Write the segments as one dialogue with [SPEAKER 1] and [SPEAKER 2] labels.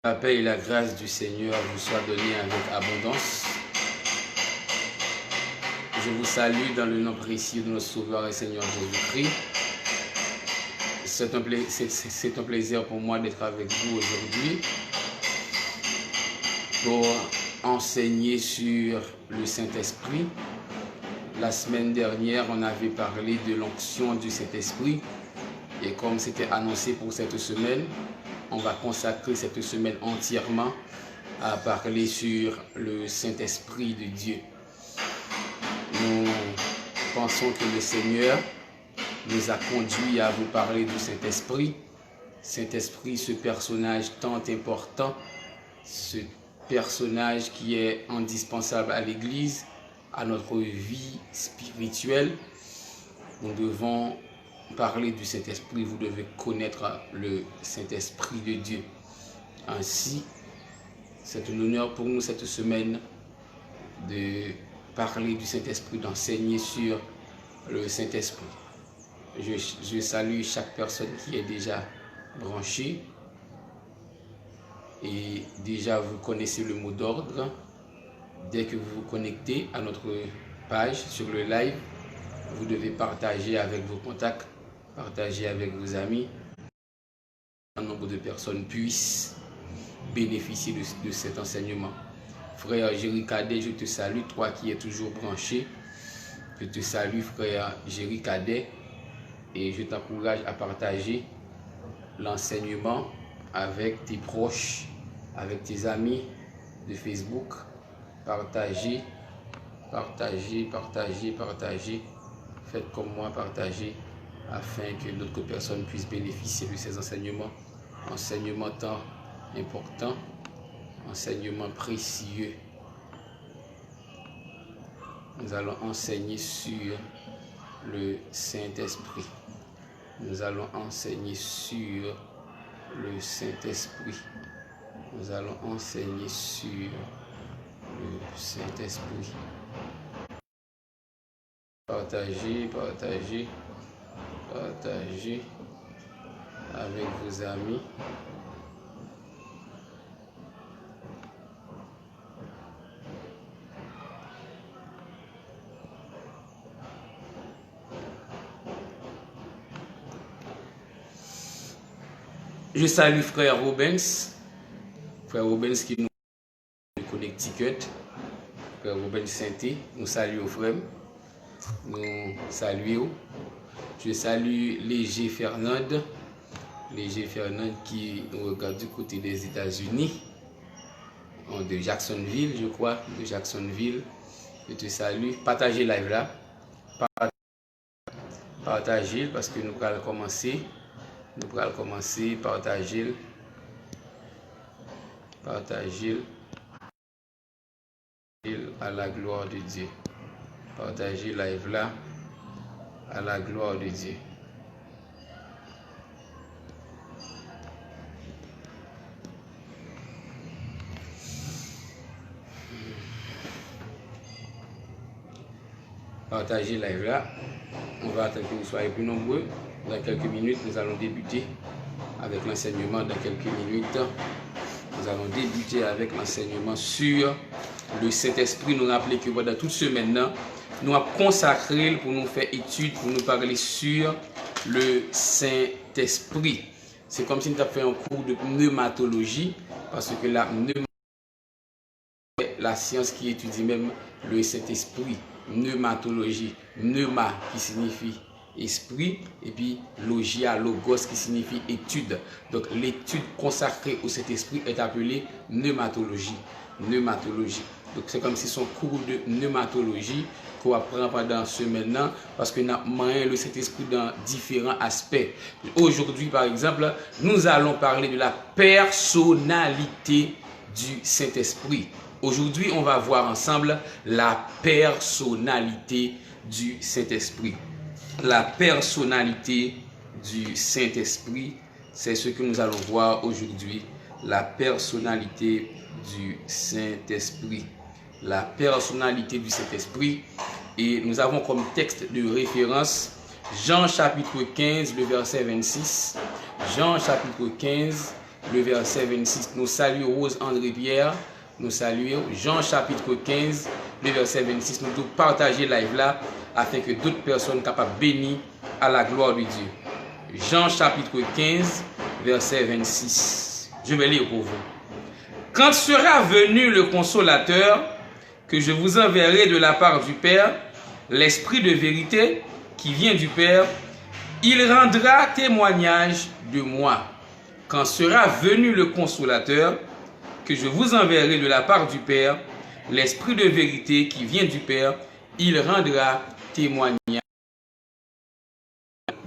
[SPEAKER 1] La paix et la grâce du Seigneur vous soient données avec abondance. Je vous salue dans le nom précieux de notre Sauveur et Seigneur Jésus-Christ. C'est un plaisir pour moi d'être avec vous aujourd'hui pour enseigner sur le Saint-Esprit. La semaine dernière, on avait parlé de l'onction du Saint-Esprit et comme c'était annoncé pour cette semaine, on va consacrer cette semaine entièrement à parler sur le Saint-Esprit de Dieu. Nous pensons que le Seigneur nous a conduits à vous parler du Saint-Esprit. Saint-Esprit, ce personnage tant important, ce personnage qui est indispensable à l'Église, à notre vie spirituelle. Nous devons parler du Saint-Esprit, vous devez connaître le Saint-Esprit de Dieu. Ainsi, c'est un honneur pour nous cette semaine de parler du Saint-Esprit, d'enseigner sur le Saint-Esprit. Je salue chaque personne qui est déjà branchée et déjà vous connaissez le mot d'ordre. Dès que vous vous connectez à notre page sur le live, vous devez partager avec vos contacts, partager avec vos amis. Un nombre de personnes puissent bénéficier de cet enseignement. Frère Jéry Cadet, je te salue, toi qui es toujours branché. Je te salue, frère Jéry Cadet, et je t'encourage à partager l'enseignement avec tes proches, avec tes amis de Facebook. Partagez, partagez, partagez, partagez. Faites comme moi, partagez, afin que d'autres personnes puissent bénéficier de ces enseignements. Enseignements tant importants, enseignements précieux. Nous allons enseigner sur le Saint-Esprit. Nous allons enseigner sur le Saint-Esprit. Nous allons enseigner sur le Saint-Esprit. Partagez, partagez, partagez avec vos amis. Je salue frère Rubens qui nous de Connecticut, frère Rubens Sainté, nous saluons frère, nous saluons. Je salue Léger Fernand qui nous regarde du côté des États-Unis, de Jacksonville, je crois, de Jacksonville. Je te salue. Partagez live là, partagez parce que nous allons commencer. Nous allons commencer, partagez à la gloire de Dieu. Partagez live là à la gloire de Dieu. Partagez live là. On va attendre que vous soyez plus nombreux. Dans quelques minutes, nous allons débuter avec l'enseignement. Dans quelques minutes, nous allons débuter avec l'enseignement sur le Saint-Esprit. Nous rappeler que pendant toute semaine, nous avons consacré pour nous faire étude, pour nous parler sur le Saint-Esprit. C'est comme si nous avions fait un cours de pneumatologie, parce que la science qui étudie même le Saint-Esprit. Pneumatologie, pneuma qui signifie esprit, et puis logia, logos qui signifie étude. Donc l'étude consacrée au Saint-Esprit est appelée pneumatologie. Pneumatologie. Donc c'est comme si son cours de pneumatologie qu'on apprend pendant ce maintenant, parce que nous avons le Saint-Esprit dans différents aspects. Aujourd'hui par exemple, nous allons parler de la personnalité du Saint-Esprit. Aujourd'hui, on va voir ensemble la personnalité du Saint-Esprit. La personnalité du Saint-Esprit, c'est ce que nous allons voir aujourd'hui. La personnalité du Saint-Esprit. La personnalité du Saint-Esprit. Et nous avons comme texte de référence Jean chapitre 15, le verset 26. Jean chapitre 15, le verset 26. Nous saluons Rose André Pierre. Nous saluons Jean chapitre 15, le verset 26. Nous devons partager live là afin que d'autres personnes capables bénir à la gloire de Dieu. Jean chapitre 15, verset 26. Je vais lire pour vous. Quand sera venu le consolateur que je vous enverrai de la part du Père, l'Esprit de vérité qui vient du Père, il rendra témoignage de moi. Quand sera venu le consolateur que je vous enverrai de la part du Père, l'Esprit de vérité qui vient du Père, il rendra témoignage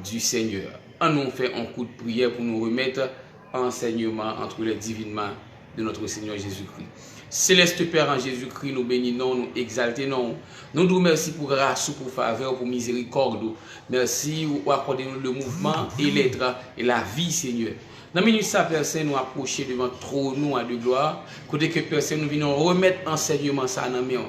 [SPEAKER 1] du Seigneur. On nous fait un coup de prière pour nous remettre enseignement entre les divines mains de notre Seigneur Jésus-Christ. Céleste Père en Jésus-Christ, nous bénissons, nous exaltons. Nous nous merci pour grâce, pour faveur, pour miséricorde. Merci pour accorder le mouvement et l'être et la vie, Seigneur. Dans minute ça, personne nous approcher devant trop nous de gloire. Côté que personne nous venons remettre enseignement ça dans mes mains.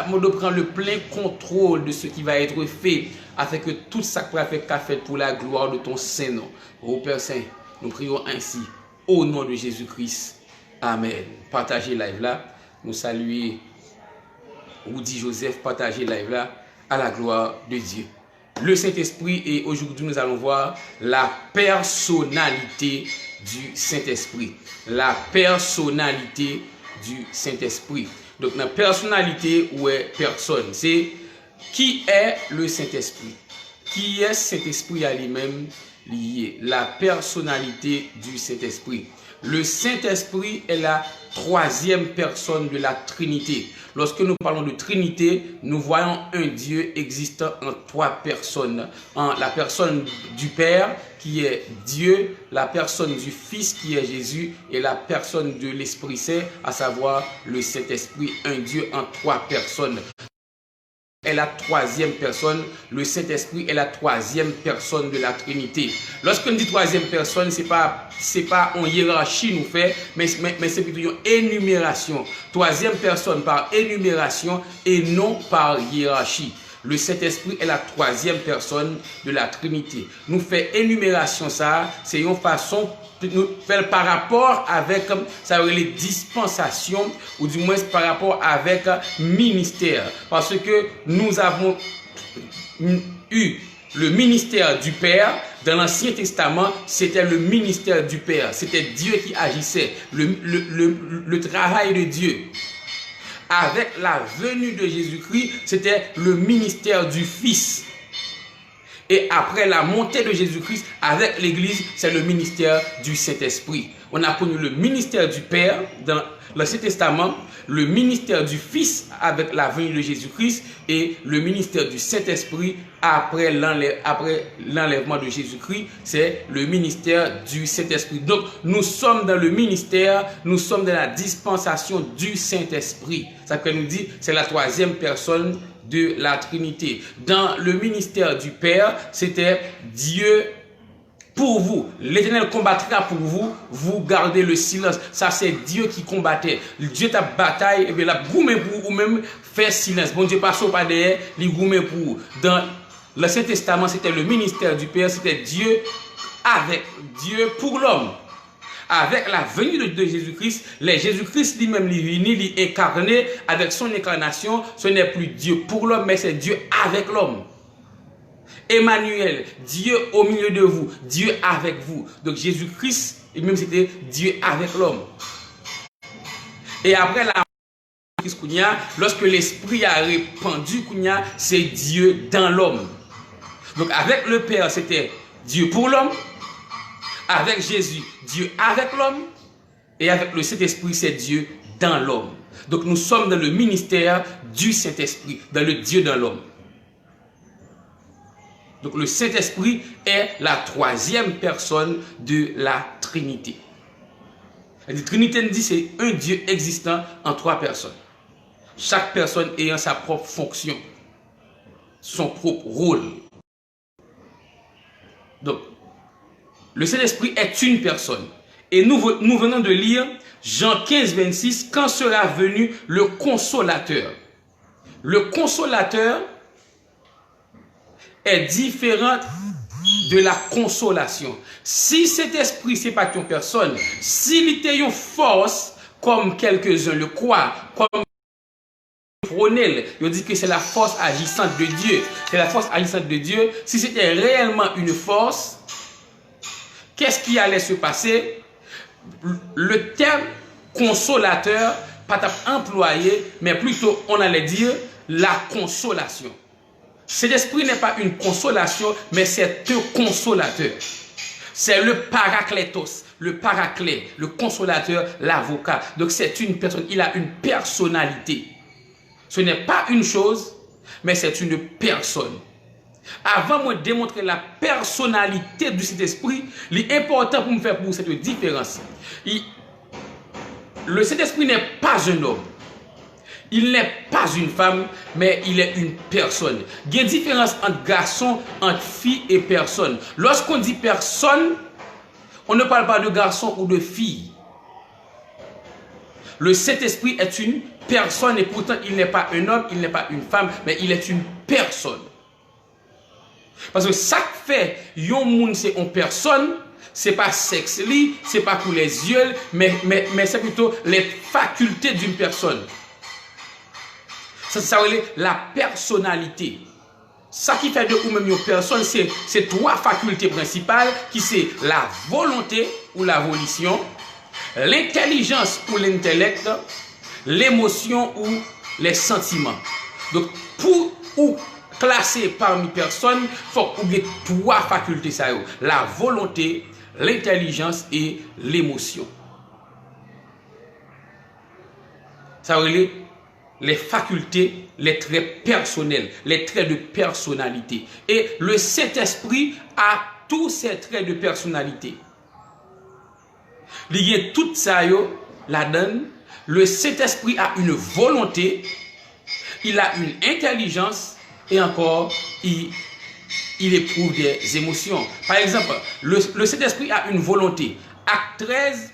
[SPEAKER 1] Nous devons prendre le plein contrôle de ce qui va être fait afin que tout ça soit fait pour la gloire de ton Saint-Nom. Ô Père Saint, nous prions ainsi au nom de Jésus-Christ. Amen. Partagez live là. Nous saluons Woody Joseph. Partagez live là à la gloire de Dieu. Le Saint-Esprit, et aujourd'hui nous allons voir la personnalité du Saint-Esprit. La personnalité du Saint-Esprit. Donc la personnalité ou est personne, c'est qui est le Saint-Esprit. Qui est Saint-Esprit à lui-même lié. La personnalité du Saint-Esprit. Le Saint-Esprit est la troisième personne de la Trinité. Lorsque nous parlons de Trinité, nous voyons un Dieu existant en trois personnes. La personne du Père qui est Dieu, la personne du Fils qui est Jésus et la personne de l'Esprit Saint, à savoir le Saint-Esprit, un Dieu en trois personnes. Est la troisième personne, le Saint-Esprit est la troisième personne de la Trinité. Lorsqu'on dit troisième personne, c'est pas en hiérarchie nous fait, mais c'est plutôt une énumération. Troisième personne par énumération et non par hiérarchie. Le Saint-Esprit est la troisième personne de la Trinité. Nous fait énumération ça, c'est une façon nous faire par rapport avec ça les dispensations ou du moins par rapport avec ministère, parce que nous avons eu le ministère du Père. Dans l'Ancien Testament, c'était le ministère du Père, c'était Dieu qui agissait, le travail de Dieu. Avec la venue de Jésus-Christ, c'était le ministère du Fils. Et après la montée de Jésus-Christ avec l'Église, c'est le ministère du Saint-Esprit. On a connu le ministère du Père dans l'Ancien Testament, le ministère du Fils avec la venue de Jésus-Christ et le ministère du Saint-Esprit après l'enlèvement de Jésus-Christ, c'est le ministère du Saint-Esprit. Donc, nous sommes dans le ministère, nous sommes dans la dispensation du Saint-Esprit. Ça peut nous dire, c'est la troisième personne de la Trinité. Dans le ministère du Père, c'était Dieu pour vous. L'Éternel combattra pour vous, vous gardez le silence. Ça, c'est Dieu qui combattait. Dieu t'a bataille, et bien la goumé pour vous même faire silence. Bon Dieu passe au pas derrière, il goumé pour vous. Dans l'Ancien Testament, c'était le ministère du Père, c'était Dieu avec Dieu pour l'homme. Avec la venue de Jésus-Christ, Jésus-Christ lui-même, il est incarné avec son incarnation. Ce n'est plus Dieu pour l'homme, mais c'est Dieu avec l'homme. Emmanuel, Dieu au milieu de vous, Dieu avec vous. Donc Jésus-Christ, même c'était Dieu avec l'homme. Et après la lorsque l'Esprit a répandu, c'est Dieu dans l'homme. Donc avec le Père, c'était Dieu pour l'homme. Avec Jésus, Dieu avec l'homme. Et avec le Saint-Esprit, c'est Dieu dans l'homme. Donc nous sommes dans le ministère du Saint-Esprit, dans le Dieu dans l'homme. Donc le Saint-Esprit est la troisième personne de la Trinité. La Trinité nous dit c'est un Dieu existant en trois personnes. Chaque personne ayant sa propre fonction, son propre rôle. Donc, le Saint-Esprit est une personne. Et nous venons de lire Jean 15, 26, quand sera venu le consolateur. Le consolateur est différent de la consolation. Si cet esprit, c'est pas une personne, s'il était une force, comme quelques-uns le croient, comme prônent, ils disent que c'est la force agissante de Dieu. C'est la force agissante de Dieu. Si c'était réellement une force, qu'est-ce qui allait se passer? Le terme consolateur, pas employé, mais plutôt on allait dire la consolation. Cet esprit n'est pas une consolation, mais c'est un consolateur. C'est le paraclétos, le paraclet, le consolateur, l'avocat. Donc c'est une personne, il a une personnalité. Ce n'est pas une chose, mais c'est une personne. Avant de démontrer la personnalité de cet esprit, l'important pour me faire pour cette différence. Le Saint-Esprit n'est pas un homme. Il n'est pas une femme, mais il est une personne. Il y a une différence entre garçon, entre fille et personne. Lorsqu'on dit personne, on ne parle pas de garçon ou de fille. Le Saint-Esprit est une personne et pourtant il n'est pas un homme, il n'est pas une femme, mais il est une personne. Parce que ça fait yon moun c'est une personne, c'est pas sexe li, c'est pas pour les yeux, mais c'est plutôt les facultés d'une personne. Ça veut dire la personnalité. Ça qui fait de ou même une personne, c'est trois facultés principales qui c'est la volonté ou la volition, l'intelligence ou l'intellect, l'émotion ou les sentiments. Donc pour ou classer parmi personnes, il faut oublier trois facultés ça, la volonté, l'intelligence et l'émotion. Ça veut dire les facultés, les traits personnels, les traits de personnalité. Et le Saint-Esprit a tous ces traits de personnalité. Il y a tout ça, la donne. Le Saint-Esprit a une volonté, il a une intelligence et encore, il éprouve des émotions. Par exemple, le Saint-Esprit a une volonté. Acte 13,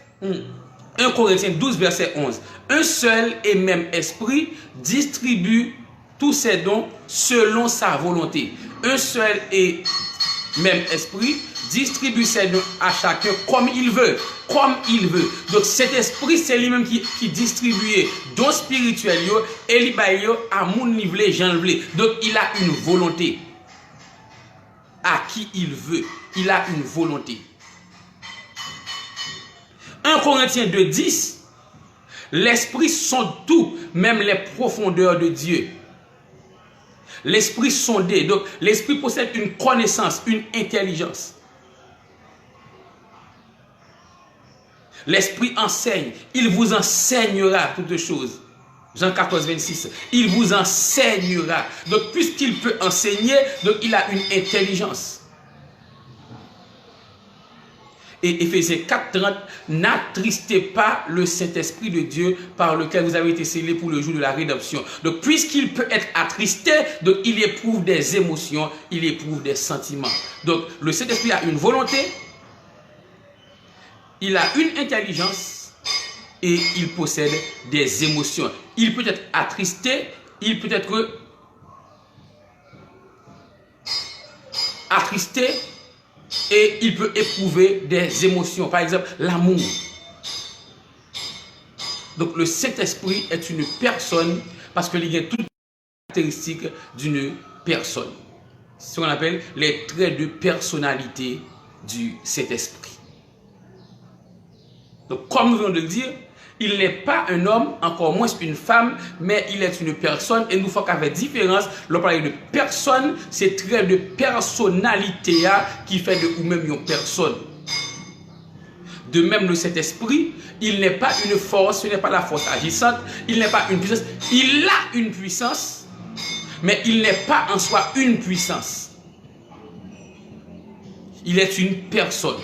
[SPEAKER 1] 1 Corinthiens 12, verset 11. Un seul et même esprit distribue tous ses dons selon sa volonté. Un seul et même esprit distribue ses dons à chacun comme il veut. Comme il veut. Donc cet esprit, c'est lui-même qui distribue dons spirituels et il baille à mon niveau, j'en veux. Donc il a une volonté. À qui il veut. Il a une volonté. 1 Corinthiens 2, 10. L'esprit sonde tout, même les profondeurs de Dieu. L'esprit sondé. Donc, l'esprit possède une connaissance, une intelligence. L'esprit enseigne. Il vous enseignera toutes choses. Jean 14, 26. Il vous enseignera. Donc, puisqu'il peut enseigner, donc il a une intelligence. Et Éphésiens 4, 30, n'attristez pas le Saint-Esprit de Dieu par lequel vous avez été scellés pour le jour de la rédemption. Donc, puisqu'il peut être attristé, donc il éprouve des émotions, il éprouve des sentiments. Donc, le Saint-Esprit a une volonté, il a une intelligence et il possède des émotions. Il peut être attristé, il peut être attristé, et il peut éprouver des émotions. Par exemple, l'amour. Donc, le Saint-Esprit est une personne parce qu'il y a toutes les caractéristiques d'une personne. C'est ce qu'on appelle les traits de personnalité du Saint-Esprit. Donc, comme nous venons de le dire, il n'est pas un homme, encore moins une femme, mais il est une personne. Et nous faut qu'avec différence, l'on parle de personne, c'est trait de personnalité qui fait de vous-même une personne. De même, le Saint-Esprit, il n'est pas une force, ce n'est pas la force agissante, il n'est pas une puissance. Il a une puissance, mais il n'est pas en soi une puissance. Il est une personne.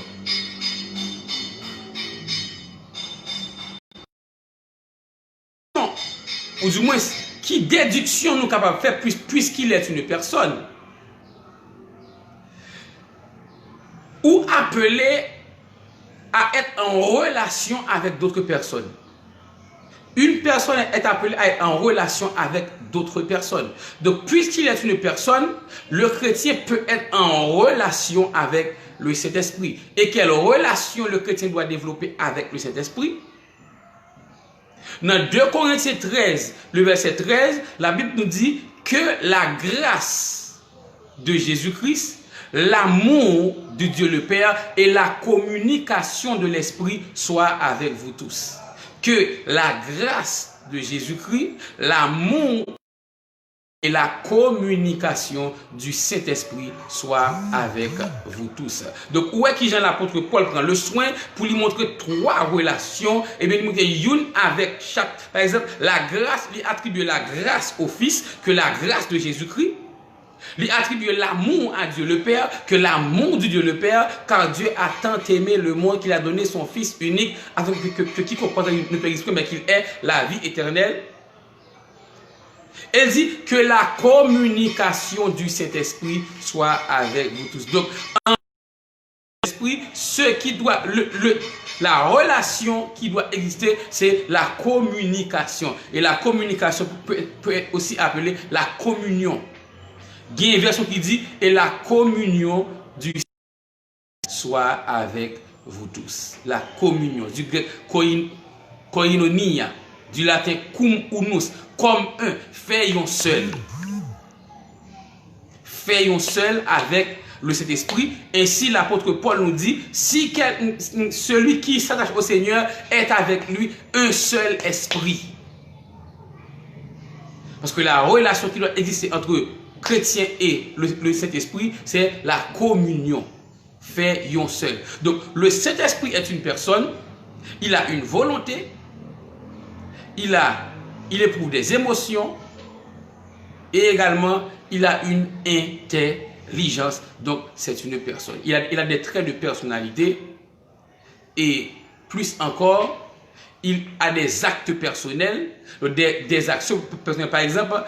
[SPEAKER 1] Ou du moins, qui déduction nous sommes capables de faire puisqu'il est une personne? Ou appelé à être en relation avec d'autres personnes. Une personne est appelée à être en relation avec d'autres personnes. Donc, puisqu'il est une personne, le chrétien peut être en relation avec le Saint-Esprit. Et quelle relation le chrétien doit développer avec le Saint-Esprit? Dans 2 Corinthiens 13, le verset 13, la Bible nous dit que la grâce de Jésus-Christ, l'amour de Dieu le Père et la communication de l'Esprit soient avec vous tous. Que la grâce de Jésus-Christ, l'amour et la communication du Saint-Esprit soient avec vous tous. Donc, où est que l'apôtre Paul prend le soin pour lui montrer 3 relations, et bien, il montre une avec chaque. Par exemple, la grâce, il attribue la grâce au Fils, que la grâce de Jésus-Christ. Il attribue l'amour à Dieu le Père, que l'amour de Dieu le Père, car Dieu a tant aimé le monde qu'il a donné son Fils unique, afin que quiconque croit ne périsse point, mais qu'il ait la vie éternelle. Elle dit que la communication du Saint-Esprit soit avec vous tous. Donc, en Saint-Esprit, ce qui doit, la relation qui doit exister, c'est la communication. Et la communication peut être aussi appelée la communion. Il y a une version qui dit et la communion du Saint-Esprit soit avec vous tous. La communion, du grec koinonia, du latin cum unus, comme un, faisons seul. Faisons seul avec le Saint-Esprit. Ainsi, l'apôtre Paul nous dit, si celui qui s'attache au Seigneur est avec lui un seul esprit. Parce que la relation qui doit exister entre chrétien et le Saint-Esprit, c'est la communion. Faisons seul. Donc, le Saint-Esprit est une personne, il a une volonté, il éprouve des émotions et également il a une intelligence. Donc c'est une personne. Il a des traits de personnalité et plus encore, il a des actes personnels, des actions personnelles. Par exemple,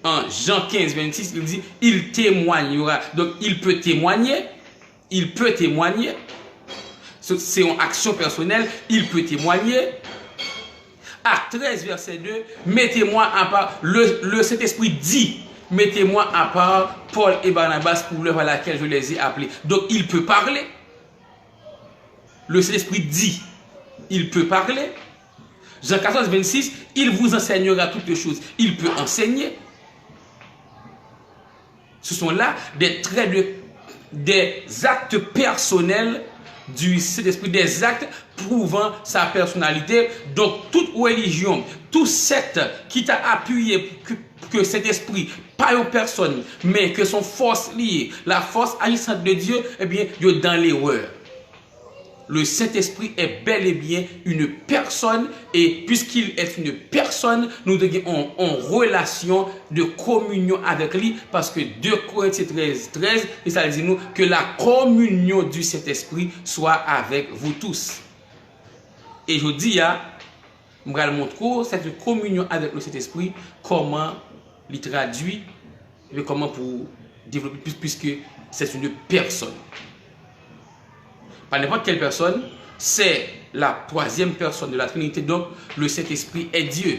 [SPEAKER 1] en Jean 15, 26, il dit il témoignera. Donc il peut témoigner. Il peut témoigner. C'est une action personnelle. Il peut témoigner. Acte 13, verset 2, mettez-moi à part, le Saint-Esprit dit, mettez-moi à part Paul et Barnabas pour l'œuvre à laquelle je les ai appelés. Donc, il peut parler. Le Saint-Esprit dit, il peut parler. Jean 14, 26, il vous enseignera toutes choses. Il peut enseigner. Ce sont là des traits des actes personnels du Saint-Esprit, des actes prouvant sa personnalité. Donc toute religion, toute secte qui t'a appuyé que cet esprit, pas une personne, mais que son force liée, la force agissante de Dieu, eh bien, il est dans l'erreur. Le Saint-Esprit est bel et bien une personne, et puisqu'il est une personne, nous devons en relation de communion avec lui, parce que 2 Corinthiens 13, 13, et ça dit nous que la communion du Saint-Esprit soit avec vous tous. Et je dis, je vais vous montrer cette communion avec le Saint-Esprit, comment il traduit, et comment pour développer, puisque c'est une personne. Pas n'importe quelle personne, c'est la 3e personne de la Trinité. Donc, le Saint-Esprit est Dieu.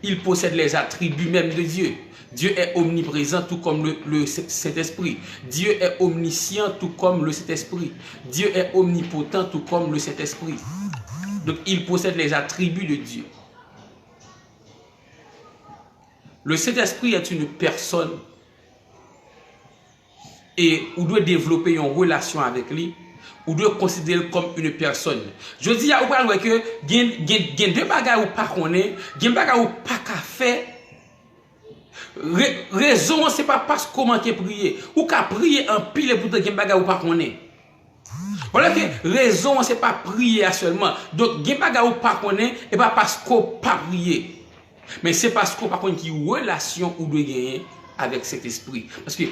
[SPEAKER 1] Il possède les attributs même de Dieu. Dieu est omniprésent tout comme le Saint-Esprit. Dieu est omniscient tout comme le Saint-Esprit. Dieu est omnipotent tout comme le Saint-Esprit. Donc, il possède les attributs de Dieu. Le Saint-Esprit est une personne et on doit développer une relation avec lui. Ou doit considérer comme une personne. Je dis à vous que il y a 2 bagages ou pas connaît, il y a 2 bagages ou pas qu'à faire. Raison c'est pas parce comment que prier ou qu'à prier en pile pour des bagages ou pas connaît. Voilà que raison c'est pas prier seulement. Donc il y a 2 bagages ou pas connaît et pas parce qu'on pas prier. Mais c'est parce qu'on pas connaît qui relation ou doit gagner avec cet esprit. Parce que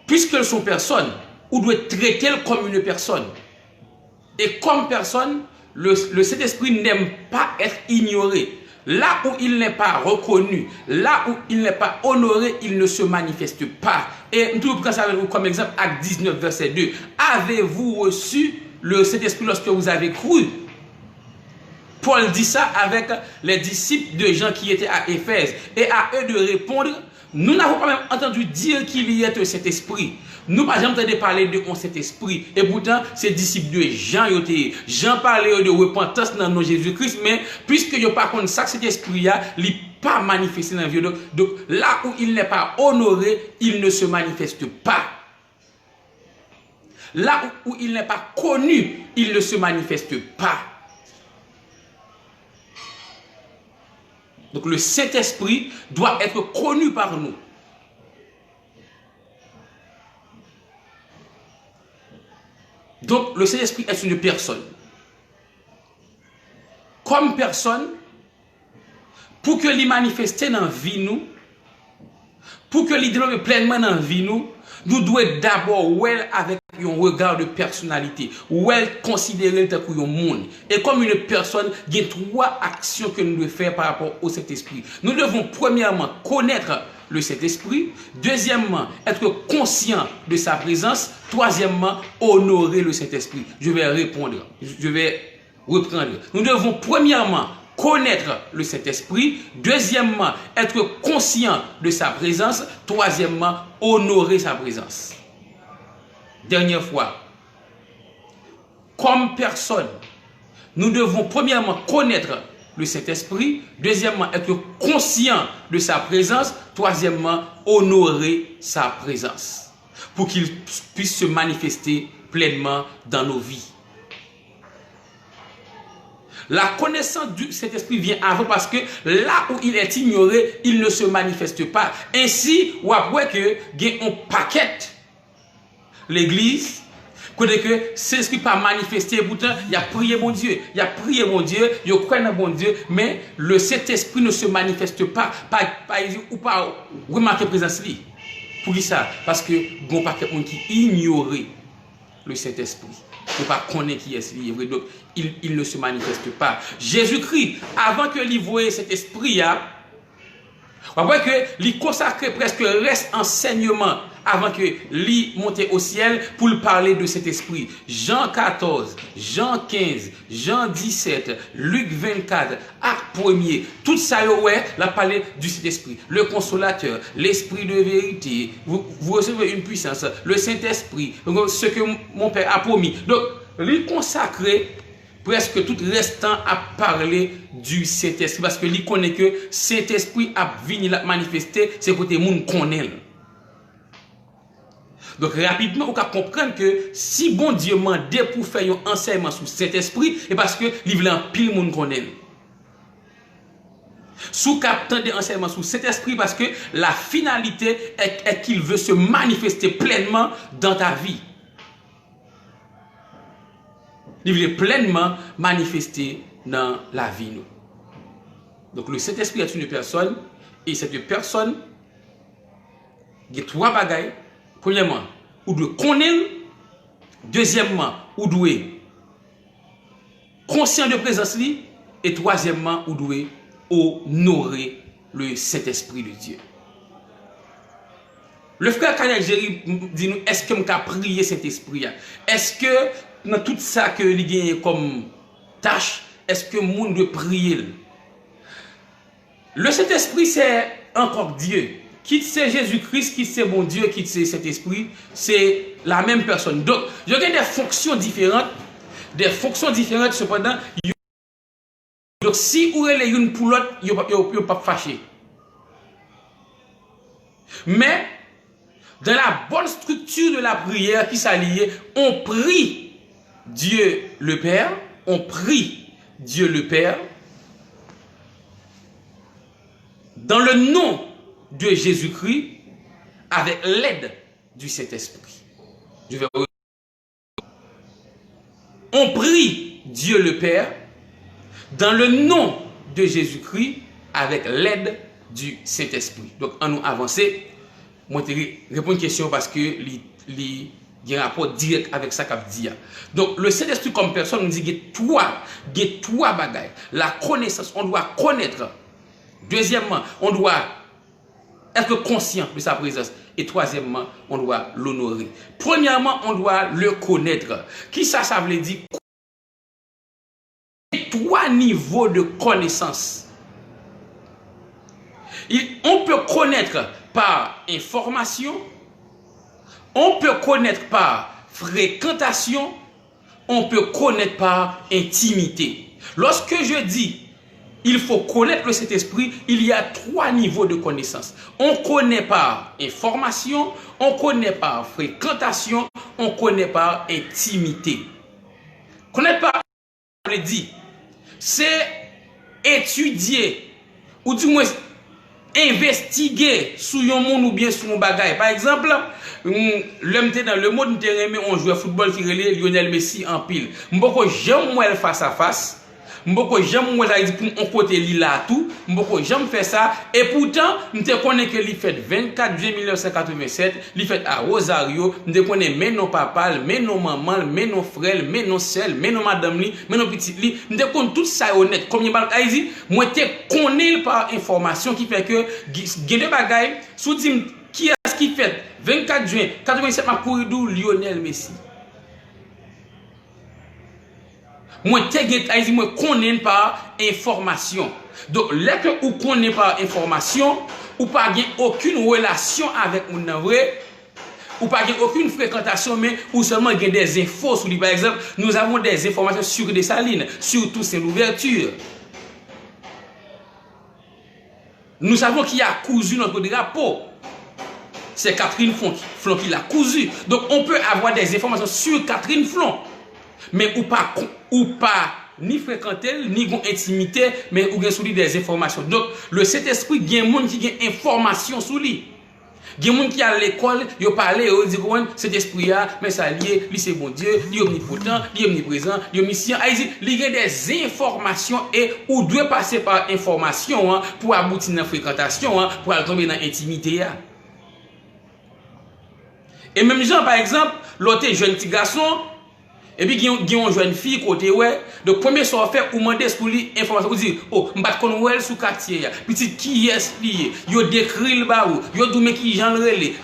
[SPEAKER 1] puisqu'elles sont personnes, ou doit traiter comme une personne. Et comme personne, le Saint-Esprit n'aime pas être ignoré. Là où il n'est pas reconnu, là où il n'est pas honoré, il ne se manifeste pas. Et nous prenons ça comme exemple, Acte 19, verset 2. Avez-vous reçu le Saint-Esprit lorsque vous avez cru? Paul dit ça avec les disciples de Jean qui étaient à Éphèse. Et à eux de répondre, nous n'avons pas même entendu dire qu'il y ait cet esprit. Nous, par exemple, entendu parler de cet esprit. Et pourtant, ces disciples de Jean, Jean parlait de repentance dans nos Jésus-Christ, mais puisque il n'y a pas contre ça, cet esprit-là, il n'est pas manifesté dans la vie. Donc, là où il n'est pas honoré, il ne se manifeste pas. Là où il n'est pas connu, il ne se manifeste pas. Donc le Saint-Esprit doit être connu par nous. Donc le Saint-Esprit est une personne. Comme personne, pour que l'il manifeste dans la vie nous, pour que l'il développe pleinement dans la vie nous devons d'abord avec un regard de personnalité, considérer le comme un monde. Et comme une personne, il y a 3 actions que nous devons faire par rapport au Saint-Esprit. Nous devons premièrement connaître le Saint-Esprit, deuxièmement être conscient de sa présence, troisièmement honorer le Saint-Esprit. Je vais répondre, je vais reprendre. Nous devons premièrement connaître le Saint-Esprit, deuxièmement être conscient de sa présence, troisièmement honorer sa présence. Dernière fois, comme personne, nous devons premièrement connaître le Saint-Esprit, deuxièmement être conscient de sa présence, troisièmement honorer sa présence pour qu'il puisse se manifester pleinement dans nos vies. La connaissance du Saint-Esprit vient avant parce que là où il est ignoré, il ne se manifeste pas. Ainsi, on voit que il y a un paquet l'église, côté que Saint-Esprit pas manifesté, pourtant il a prié mon Dieu, il a prié mon Dieu, il croit dans mon Dieu, mais le Saint-Esprit ne se manifeste pas, ou pas remarquer présence lui. Pour qui ça? Parce que bon paquet monde qui ignore le Saint-Esprit. Il ne pas connaître qui est lié, donc il ne se manifeste pas. Jésus-Christ, avant que lui voie cet esprit, on voit que lui consacre presque le reste enseignement avant que lui monte au ciel pour parler de cet esprit. Jean 14, Jean 15, Jean 17, Luc 24, Acte 1er, tout ça, la parlé du Saint-Esprit, le consolateur, l'esprit de vérité. Vous recevez une puissance, le Saint-Esprit, ce que mon Père a promis. Donc, lui consacrer presque tout restant à parler du Saint-Esprit parce que lui connaît que Saint-Esprit a venu la manifester, c'est côté monde connaît. Donc rapidement, on peut comprendre que si bon Dieu m'a demandé pour faire un enseignement sur Saint-Esprit, c'est parce que il veut un pile monde connaît. Sous captant des enseignements sur Saint-Esprit parce que la finalité est qu'il veut se manifester pleinement dans ta vie. Il veut pleinement manifester dans la vie. Donc le Saint-Esprit est une personne et cette personne, il y a 3 bagailles. Premièrement, ou de connaître. Deuxièmement, ou doit conscient de présence li. Et troisièmement, ou doit honorer le Saint-Esprit de Dieu. Le frère Kanye Jerry dit nous, est-ce que je peux prier cet esprit? Est-ce que dans tout ça que il gagne comme tâche, est-ce que le monde doit prier? Le Saint-Esprit, c'est encore Dieu. Quitte c'est Jésus-Christ, quitte c'est mon Dieu, quitte c'est cet esprit, c'est la même personne. Donc, il y a des fonctions différentes cependant. Donc, si vous avez une pour l'autre, il n'y a pas fâché. Mais, dans la bonne structure de la prière qui s'allie, on prie Dieu le Père, on prie Dieu le Père, dans le nom de Jésus-Christ, avec l'aide du Saint-Esprit. On prie Dieu le Père, dans le nom de Jésus-Christ, avec l'aide du Saint-Esprit. Donc, on nous avancer. Moi, je vais répondre à une question parce que il y a un rapport direct avec ça qu'a dit. Donc, le Saint-Esprit comme personne, nous dit qu'il y a 3 bagailles. La connaissance, on doit connaître. Deuxièmement, on doit être conscient de sa présence. Et troisièmement, on doit l'honorer. Premièrement, on doit le connaître. Qui ça veut dire? trois niveaux de connaissance. On peut connaître par information, on peut connaître par fréquentation, on peut connaître par intimité. Lorsque je dis il faut connaître le Saint-Esprit, il y a trois niveaux de connaissance. On connaît par information, on connaît par fréquentation, on connaît par intimité. Connaître par, je dit, c'est étudier, ou du moins investiguer sur un monde ou bien sur un bagage. Par exemple, l'homme dans le monde, on joue au football qui relève Lionel Messi en pile. M'boko j'aime moi face à face. M'boko j'aime moi dit pour on côté li là tout. M'boko j'aime faire ça et pourtant m'te connais que li fait 24 juillet 1987, li fait à Rosario, m'te connais mais non papa, mais non maman, mais non frère, mais non sœur, mais non madame li, mais non petite li, m'te connais tout ça honnête. Comme il dit, moi te connais par information qui fait que gen de bagay sous dit qui est-ce qui fait 24 juin 87 m'a couru d'où Lionel Messi. Moi, je connais par information. Donc, là que vous connaissez par information, vous n'avez aucune relation avec mon vrai, ou pas aucune fréquentation, mais ou seulement des infos sur lui. Par exemple, nous avons des informations sur des salines, surtout c'est l'ouverture. Nous savons qui a cousu notre drapeau. C'est Catherine Flon qui l'a cousu. Donc, on peut avoir des informations sur Catherine Flon. Mais ou pas ni fréquenter, ni intimité, mais ou sur lui des informations. Donc, le Saint-Esprit, il y a des gens qui ont information sur lui. Il y a des gens qui à l'école, ils parlent, ils disent que cet esprit-là, mais ça lié, lui c'est bon Dieu, il est omnipotent, il est omniprésent, il est omniscient. Il y a des informations et ou doit passer par information pour aboutir dans la fréquentation, pour tomber dans l'intimité. Et même gens, par exemple, l'autre jeune petit garçon, et puis, il y a une jeune fille côté, ouais. Donc, premier soir fait, ou demander pour lui information, vous dire, oh, je vais connaître sous quartier, petit qui est lié, yo décrit le baou, yo doumé qui genre relé.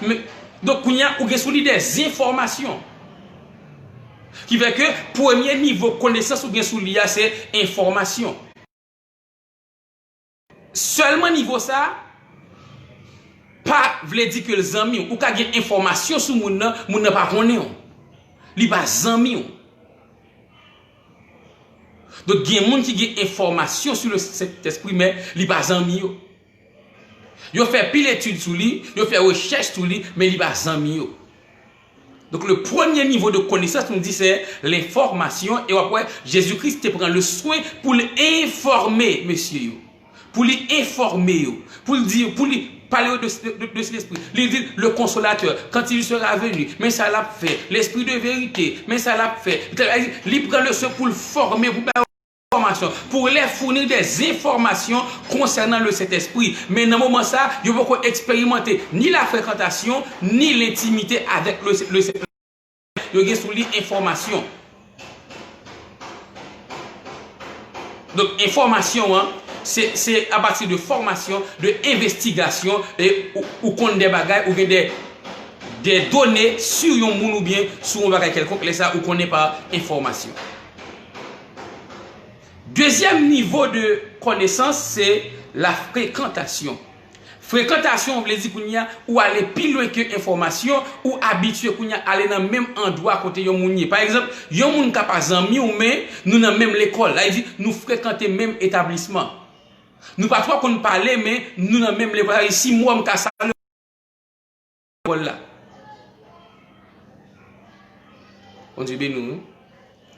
[SPEAKER 1] Donc, il y a des informations. Qui fait que, premier niveau connaissance ou bien sous l'IA, c'est information. Seulement niveau ça, pas veut dire que les amis, ou qu'il y a information sur mon n'a pas connaît. Li pas zami. Donc il y a des gens qui ont information sur cet esprit mais li pas zami. Yo fait pile étude sur lui, yo fait recherche sur lui mais li pas zami. Donc le premier niveau de connaissance nous dit c'est l'information et après Jésus-Christ te prend le soin pour l'informer monsieur. Pour l'informer, pour dire pour lui parler de cet esprit. Il dit le consolateur, quand il sera venu, mais ça l'a fait. L'esprit de vérité, mais ça l'a fait. Il prend le soin pour le former, pour les fournir des informations concernant le Saint-Esprit. Mais dans le moment ça, il ne peut pas expérimenter ni la fréquentation, ni l'intimité avec le Saint-Esprit. Il y a sur l'information. Donc, information, c'est à partir de formation, de investigation, ou qu'on des bagages, ou des données sur un monde ou bien sur un bagage quelconque, ça, ou qu'on n'est pas information. Deuxième niveau de connaissance, c'est la fréquentation. Fréquentation, on veut dire qu'on y a ou aller plus loin que information ou habitué qu'on y a aller dans le même endroit côté yon mounier. Par exemple, yon moun ka pas zanmi ou mais nous dans même l'école. Là il dit nous fréquenter même établissement. Nous pas trop qu'on parler mais nous dans même l'école. Ici moi m'ka saluer l'école là. On dit nous.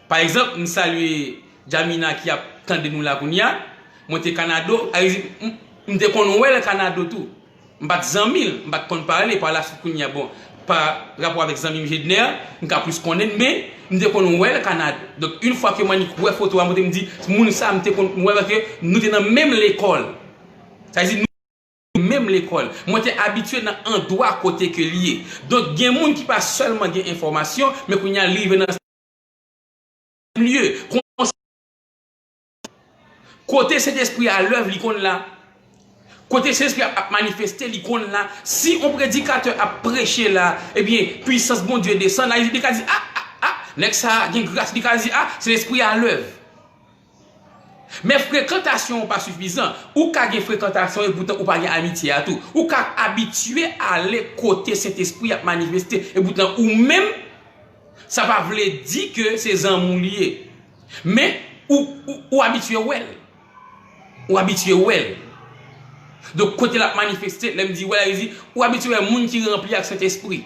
[SPEAKER 1] Par exemple, nous saluer Jamina qui a tendé nous là qu'on y a monter Canada. M'te kon wè le Canada tout. M'bat zanmil, m'bat kon parler par la suite qu'on y a bon par rapport avec zanmil Jedner, m'ka plus connaître mais m'te kon wè le Canada. Donc une fois que moi ni wè photo a me dit moun ça m'te kon wè parce que nous t'es dans même l'école. Ça veut dire nous même l'école. Moi t'es habitué dans un endroit côté que lié. Donc gen moun qui pas seulement gen information mais qu'on y a livré dans lieu côté cet esprit à l'œuvre l'icône là. Côté cet esprit a manifesté l'icône là, si un prédicateur a prêché là, eh bien, puissance bon Dieu descend là, il dit, ah, next ça, il y a une grâce, il dit, ah, c'est l'esprit à l'œuvre. Mais fréquentation pas suffisant. Ou ka gen fréquentation et pourtant ou pas gen amitié à tout. Ou ka habitué à aller côté Saint-Esprit à manifester et pourtant ou même ça va vouloir dire que c'est un lié. Mais ou habitué well. Ou habitué well. Donc côté la manifester, là me dit ouais, il dit ou habitué monde qui rempli avec Saint-Esprit.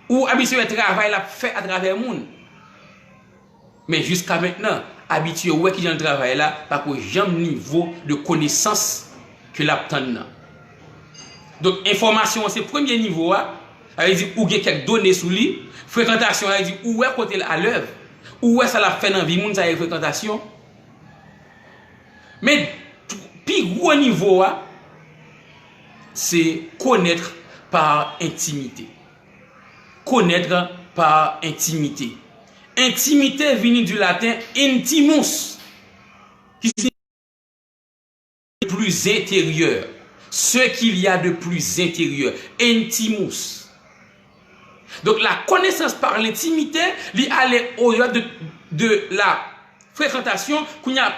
[SPEAKER 1] Ou habitué travail la fait à travers monde. Mais jusqu'à maintenant, habitué ouais qui dans le travail là, pas pour jamais niveau de connaissance que l'obtient. Donc information c'est premier niveau là, elle dit ou get quelques données sous lui, fréquentation elle dit où est côté à l'œuvre, où est ça la fait dans vie monde ça fréquentation. Mais plus gros niveau là, c'est connaître par intimité. Connaître par intimité. Intimité vient du latin intimus, qui signifie plus intérieur. Ce qu'il y a de plus intérieur. Intimus. Donc la connaissance par l'intimité, il aller au-delà de la fréquentation,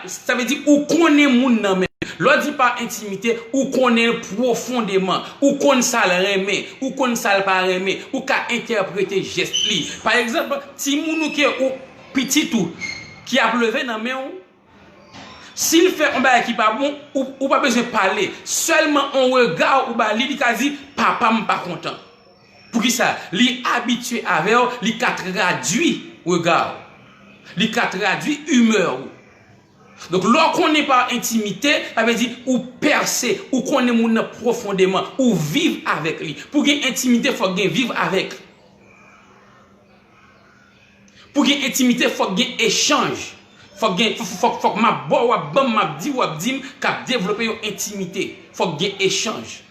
[SPEAKER 1] ça veut dire où connaît mon nom. L'on dit par intimité, ou connaît profondément, ou qu'on s'al remet, ou qu'on s'al pas remet, ou qu'à interpréter geste li. Par exemple, si mounou qui ou petit tout, qui a pleuvé dans main, s'il fait un bail qui pas bon, ou pas besoin de parler, seulement on regarde ou ba li dit papa m'pas content. Pour qui ça? Li habitué avec, li ka traduit regard, li ka traduit humeur. Donc, lorsqu'on n'est pas intimité, ça veut dire ou percer, ou qu'on est moun profondément, ou vivre avec lui. Pour qu'il y ait intimité, il faut qu'il vivre avec. Pour qu'il y ait intimité, il faut qu'il y ait échange. Faut que ma bo ou bam ma di ou dim cap développer une intimité. Faut qu'il y ait échange.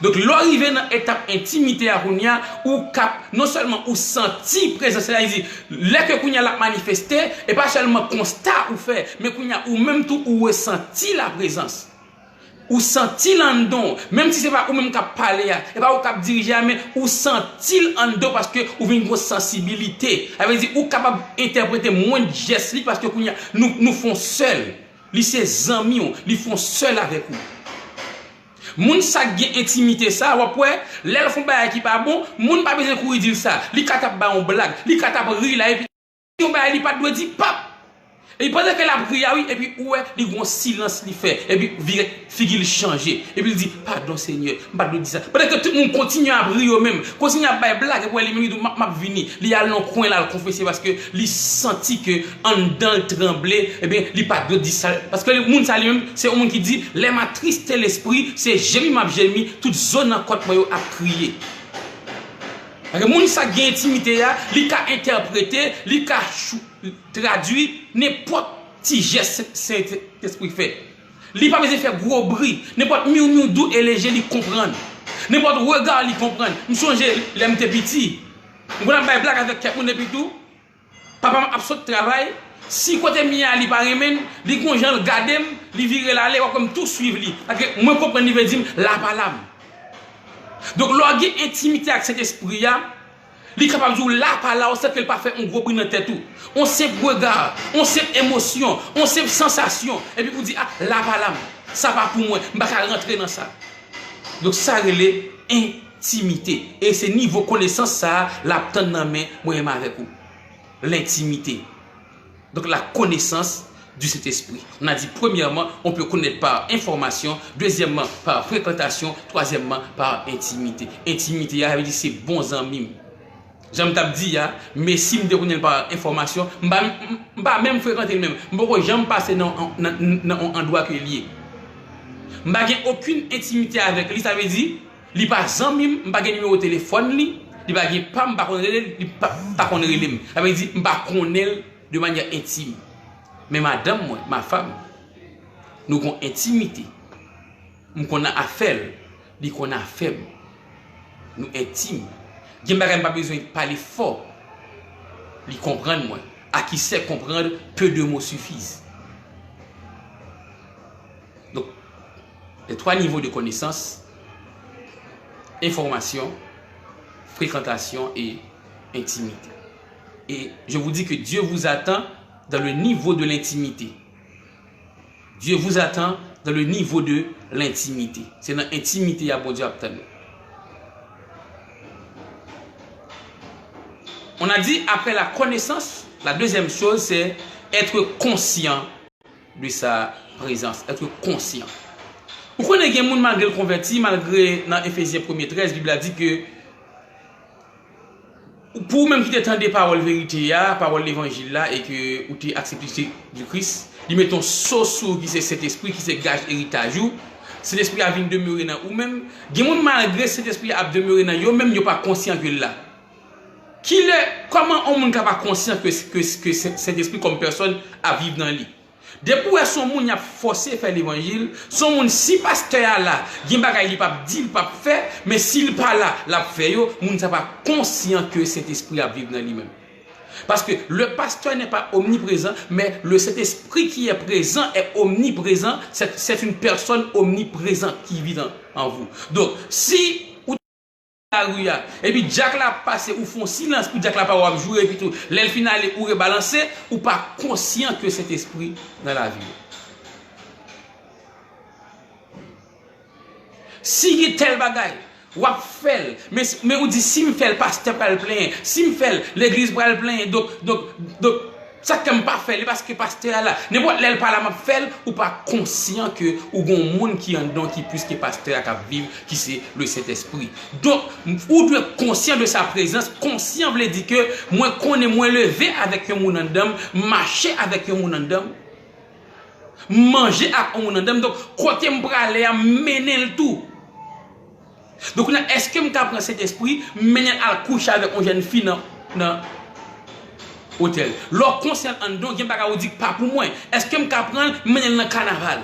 [SPEAKER 1] Donc, l'arrivée dans l'étape intimité à Kounia, ou cap, non seulement ou senti présence, là, il dit, là que Kounia l'a manifesté, et pas seulement constat ou fait, mais Kounia ou même tout ou senti la présence. Ou senti l'andon, même si c'est pas ou même cap parler, et pas ou cap diriger, mais ou senti l'andon parce que ou une grosse sensibilité. Ça veut dire, ou capable d'interpréter moins de gestes, parce que Kounia, nous font seuls. Li ses amis, ils font seuls avec nous. Moun sa gen intimité ça après l'elle font bail qui pas bon moun pas besoin courir dire ça li katap ba on blague li katap ri là et puis on bail li pas doit dire pap et pendant que la prière oui et puis ouais li gon silence li fait et puis figure changer et puis il dit pardon Seigneur pas doit dire ça pendant que tout le monde continue à prier même continue à bail blague et pour les minutes m'a vini li a dans coin là le confesser parce que li senti que en dedans trembler et bien li pas doit dire ça parce que le monde ça lui même c'est un monde qui dit les m'a tristé l'esprit c'est gémi m'a gémi toute zone en côte moi a crier. Parce que moun sa gen intimité là li ka interpréter li ka traduit n'importe petit geste Saint-Esprit fait. Li pas besoin faire gros bruit, n'importe miou doux et léger li comprendre. N'importe regard li comprendre. Me songe l'aime petit. On a bail blague avec quelqu'un depuis tout. Papa m'a absolu travail. Si côté mia li pas remen, li kon jan regarder, li virer l'aller comme tout suivre li. Parce que moi comprendre il veut dire la parole. Donc l'orgue intimité avec cet esprit là, il est capable de dire la parole, on sait qu'elle pas fait un gros bruit dans la tête tout. On sait regard, on sait émotion, on sait sensation et puis vous dit ah la parole, ça va pour moi, je vais pas rentrer dans ça. Donc ça relève intimité et c'est niveau connaissance ça la tente dans main moi avec vous. L'intimité. Donc la connaissance du Saint-Esprit. On a dit premièrement, on peut connaître par information, deuxièmement par fréquentation, troisièmement par intimité. Intimité, ça veut dire c'est bons amis. J'aime t'ab dit mais si me connais par information, m'ba même fréquenter même. M'ba jamais passer dans un endroit que lié. M'ba gen aucune intimité avec lui, ça veut dire li pas ami, m'ba gen numéro téléphone li, li ba gen pas m'ba connaître, li pas connaître lui. Ça veut dire m'ba connaître de manière intime. Mais madame, moi, ma femme, nous avons intimité. Nous avons affaire. Nous avons affaire. Nous intime. Nous n'avons pas besoin de parler fort. Nous comprendre moi. À qui sait comprendre, peu de mots suffisent. Donc, les trois niveaux de connaissance, information, fréquentation et intimité. Et je vous dis que Dieu vous attend dans le niveau de l'intimité. Dieu vous attend dans le niveau de l'intimité. C'est dans l'intimité à bon Dieu attend. On a dit après la connaissance, la deuxième chose c'est être conscient de sa présence, être conscient. Vous connaissez quelqu'un malgré le converti, malgré dans Ephésiens 1:13, la Bible a dit que pour même qui t'entend des paroles vérité, paroles l'évangile là, et que tu accepté du Christ, il met ton sauce qui c'est cet esprit qui se gage héritage ou cet esprit a venu demeurer dans ou même quelqu'un malgré cet esprit a demeuré dans yo même yo pas conscient que là. Comment on n'est pas conscient que cet esprit comme personne a vivre dans lui. Depuis que son monde a forcé à faire l'évangile, son monde si pasteur là, il ne pas dire pas faire, mais s'il pas là, l'a fait yo, monde n'est pas conscient que cet esprit a vivre dans lui-même. Parce que le pasteur n'est pas omniprésent, mais cet esprit qui est présent est omniprésent, c'est une personne omniprésente qui vit en vous. Donc si et puis Jack l'a passé ou font silence pour Jack l'a pas jouer et puis tout l'el final ou rebalancer ou pas conscient que cet esprit dans la vie. Si il y a tel bagaille ou fait mais on dit si me fait le pasteur pas le plein, si me fait l'église pas le plein donc ça qu'aime pas faire parce que pasteur là n'importe l'elle pas la m'a fait ou pas conscient que ou gon monde qui en don qui puisque pasteur a vivre qui c'est le Saint-Esprit. Donc ou doit être conscient de sa présence, conscient veut dire que moi connais moi lever avec un monde en dame, marcher avec un monde en dame, manger avec un monde en dame, donc côté m'braler à mener le tout. Donc est-ce que m'ta prend cet esprit mener à coucher avec une jeune fille non hôtel. Leur concert en don, il n'y a pas dit pas pour moi. Est-ce que je peux prendre mener dans le carnaval?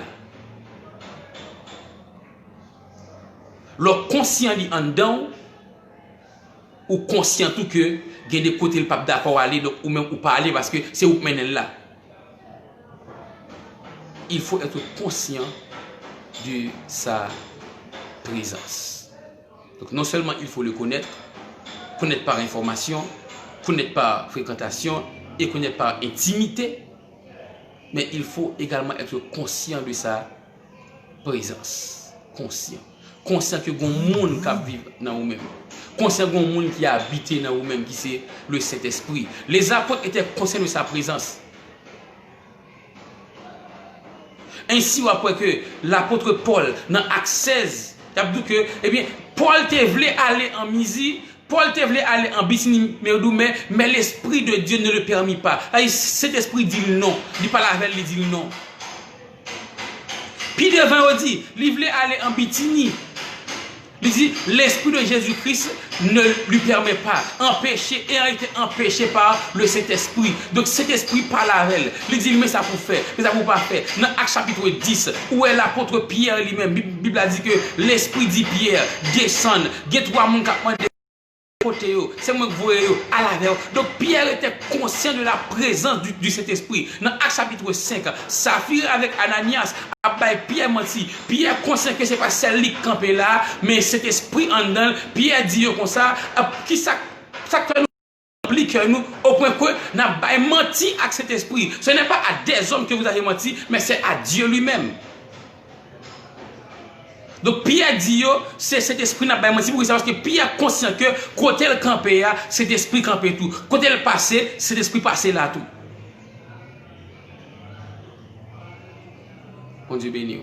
[SPEAKER 1] Leur conscient en don ou conscient tout que il y a des côtés le pape d'accord aller donc ou même ou pas aller parce que c'est où mener là. Il faut être conscient de sa présence. Donc non seulement il faut le connaître par information, connaître par fréquentation et connaître par intimité, mais il faut également être conscient de sa présence. Conscient que bon monde qui vit dans vous-même. Conscient que bon monde qui a habité dans vous-même, qui c'est le Saint-Esprit. Les apôtres étaient conscients de sa présence. Ainsi, après que l'apôtre Paul, dans Actes 16, il a dit que, eh bien, Paul te voulait aller en Mysie. Paul te voulait aller en Bithynie, mais l'Esprit de Dieu ne le permit pas. Cet esprit dit non. Il pas la veille, il dit non. Puis devant, il dit, il voulait aller en Bithynie. Il dit, l'Esprit de Jésus-Christ ne lui permet pas. Empêché et a été empêché par le Saint-Esprit. Donc cet esprit par la veille. Il dit, mais ça pour faire, mais ça pour pas faire. Dans Actes chapitre 10, où est l'apôtre Pierre lui-même, la Bible a dit que l'Esprit dit Pierre, descend, get toi mon cap. C'est moi que vous voyez à la veille. Donc Pierre était conscient de la présence du Saint-Esprit. Dans Actes chapitre 5, Saphir avec Ananias, Pierre menti. Pierre conscient que ce n'est pas celle qui campe là, mais cet esprit en dedans. Pierre dit comme ça, qui ça nous implique nous au point que nous avons menti avec cet esprit. Ce n'est pas à des hommes que vous avez menti, mais c'est à Dieu lui-même. Donc Pierre dit c'est cet esprit n'a pas menti pour ça parce que Pierre conscient que côté le campé cet esprit campé tout. Côté le passé, cet esprit passé là tout. Bon Dieu béni.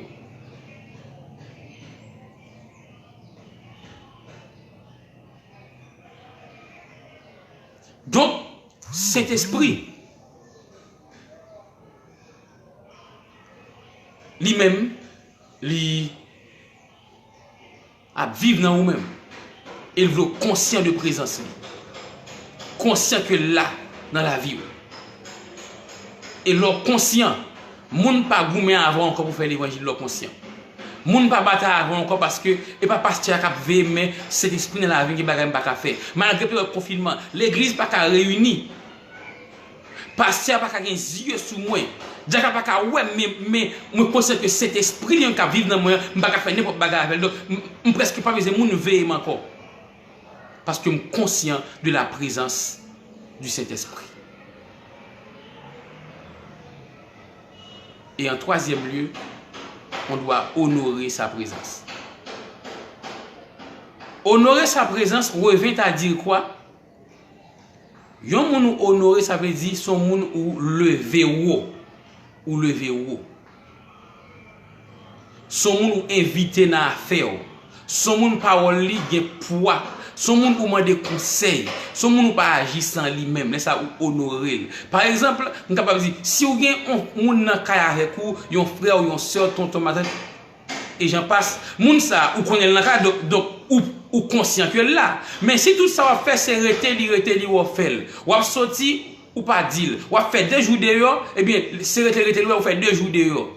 [SPEAKER 1] Donc cet esprit lui-même à vivre dans vous-même. Il veut conscient de présence. Conscient que là, dans la vie. Et leur conscient, moun pas goumé avant encore pour faire l'évangile, leur conscient. Moun pas battre avant encore parce que, et pas pasteur qui veut, mais cet esprit dans la vie qui ne peut pas faire. Malgré le confinement, l'église pas qu'à réunir. Pasteur pas qu'à gagner yeux sous moi. Dieu pas qu'à ouais, mais je pense que cet esprit qui vit dans moi, je ne peux pas faire n'importe quoi. Donc, je ne presque pas besoin de veiller encore. Parce que je suis conscient de la présence du Saint-Esprit. Et en troisième lieu, on doit honorer sa présence. Honorer sa présence revient à dire quoi? Yon moun honorer, ça veut dire son moun ou lever haut. Ou lever haut. Son moun ou invité dans affaire. Son moun parole li gen poids. Son moun ou mande conseil. Son moun ou pas agir sans lui-même. Laisse ça ou honorer. Par exemple, on capable dire si ou gen moun nan kaya avec ou, yon frère ou yon sœur, tonton madame, et j'en passe, moun ça ou connaît nan kaya donc ou conscient que là. Mais si tout ça va faire c'est rester li ou faire. Ou a sorti ou pas dire. Ou a fait 2 jours dehors, eh bien c'est rester ou fait 2 jours dehors.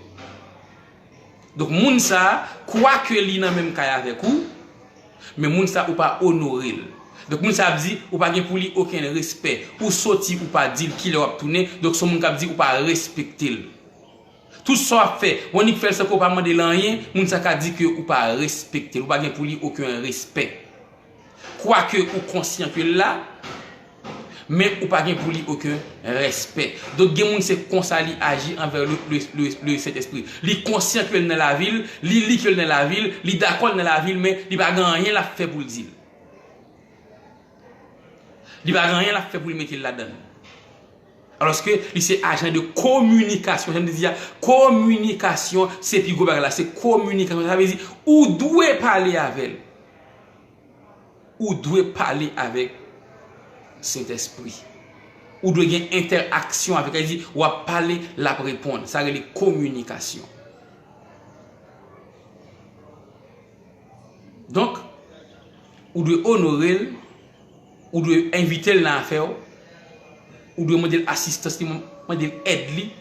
[SPEAKER 1] Donc moun ça quoi que li nan même kaya avec ou, mais moun ça ou pas honorer. Donc moun ça dit ou pas gen pour lui aucun respect. Ou sorti ou pas dire qui leur tourner. Donc son moun k'ap dit ou pas respecter. Tout ça fait, on y fait ce qu'on pas demander rien, moun ça ka dit que ou pas respecter, ou pas gen pour lui aucun respect. Quoique ou conscient que là, mais ou pas gen pour lui aucun respect. Donc gen moun c'est comme ça li agir envers le Saint-Esprit. Li conscient que dans la ville, li que dans la ville, li d'accord dans la ville, mais li pas rien la fait pour le dire. Li pas rien la fait pour le mettre là-dedans. Alors que c'est agent de communication. Je me dis, communication, c'est plus gros là, c'est communication. Ça veut dire, ou doit parler avec elle. Ou doit parler avec Saint-Esprit. Ou doit avoir une interaction avec elle. Dit, ou à parler, la répondre. Ça veut dire communication. Donc, ou doit honorer, ou doit inviter l'affaire. Ou doit demander assistance, demander aide li,